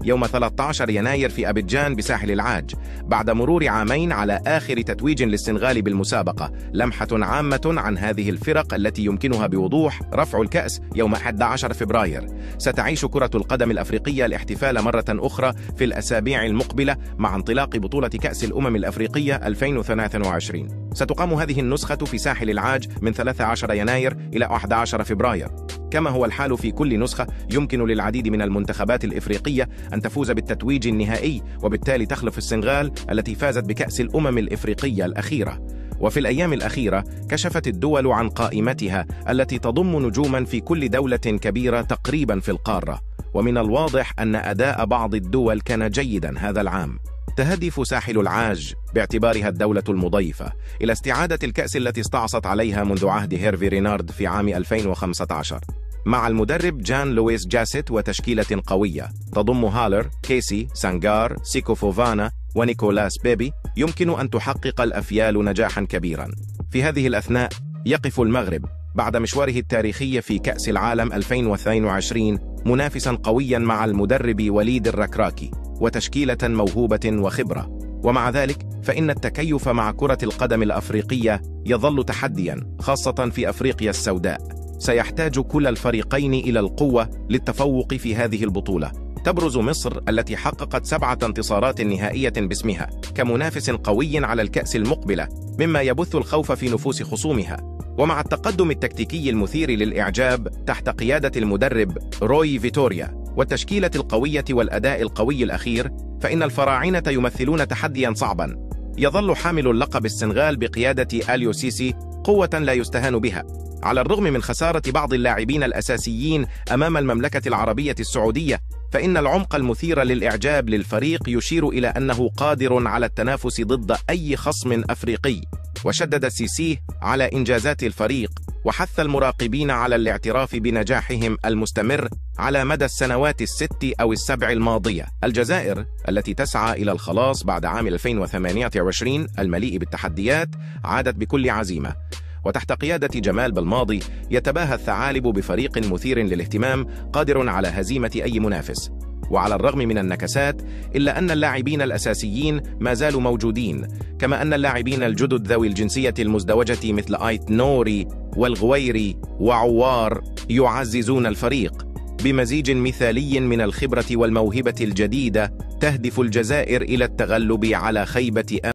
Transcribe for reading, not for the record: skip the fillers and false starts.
يوم 13 يناير في أبيجان بساحل العاج، بعد مرور عامين على آخر تتويج للسنغال بالمسابقة. لمحة عامة عن هذه الفرق التي يمكنها بوضوح رفع الكأس يوم 11 فبراير. ستعيش كرة القدم الأفريقية الاحتفال مرة أخرى في الأسابيع المقبلة مع انطلاق بطولة كأس الأمم الأفريقية 2023. ستقام هذه النسخة في ساحل العاج من 13 يناير إلى 11 فبراير. كما هو الحال في كل نسخة، يمكن للعديد من المنتخبات الإفريقية أن تفوز بالتتويج النهائي، وبالتالي تخلف السنغال التي فازت بكأس الأمم الإفريقية الأخيرة. وفي الأيام الأخيرة كشفت الدول عن قائمتها التي تضم نجوما في كل دولة كبيرة تقريبا في القارة، ومن الواضح أن أداء بعض الدول كان جيدا هذا العام. تهدف ساحل العاج باعتبارها الدولة المضيفة إلى استعادة الكأس التي استعصت عليها منذ عهد هيرفي رينارد في عام 2015 مع المدرب جان لويس جاسيت وتشكيلة قوية تضم هالر، كيسي، سانغار، سيكو فوفانا ونيكولاس بيبي. يمكن أن تحقق الأفيال نجاحا كبيرا. في هذه الأثناء يقف المغرب بعد مشواره التاريخي في كأس العالم 2022 منافسا قويا مع المدرب وليد الركراكي وتشكيلة موهوبة وخبرة. ومع ذلك فإن التكيف مع كرة القدم الأفريقية يظل تحديا، خاصة في أفريقيا السوداء. سيحتاج كل الفريقين إلى القوة للتفوق في هذه البطولة. تبرز مصر التي حققت 7 انتصارات نهائية باسمها كمنافس قوي على الكأس المقبلة، مما يبث الخوف في نفوس خصومها. ومع التقدم التكتيكي المثير للإعجاب تحت قيادة المدرب روي فيتوريا والتشكيلة القوية والأداء القوي الأخير، فإن الفراعنة يمثلون تحديا صعبا. يظل حامل اللقب السنغال بقيادة أليو سيسي قوة لا يستهان بها، على الرغم من خسارة بعض اللاعبين الأساسيين أمام المملكة العربية السعودية. فإن العمق المثير للإعجاب للفريق يشير إلى أنه قادر على التنافس ضد أي خصم أفريقي. وشدد سيسي على إنجازات الفريق وحث المراقبين على الاعتراف بنجاحهم المستمر على مدى السنوات ال6 أو ال7 الماضية. الجزائر التي تسعى إلى الخلاص بعد عام 2028 المليء بالتحديات عادت بكل عزيمة، وتحت قيادة جمال بالماضي يتباهى الثعالب بفريق مثير للاهتمام قادر على هزيمة أي منافس. وعلى الرغم من النكسات إلا أن اللاعبين الأساسيين ما زالوا موجودين، كما أن اللاعبين الجدد ذوي الجنسية المزدوجة مثل آيت نوري والغويري وعوار يعززون الفريق بمزيج مثالي من الخبرة والموهبة الجديدة. تهدف الجزائر إلى التغلب على خيبة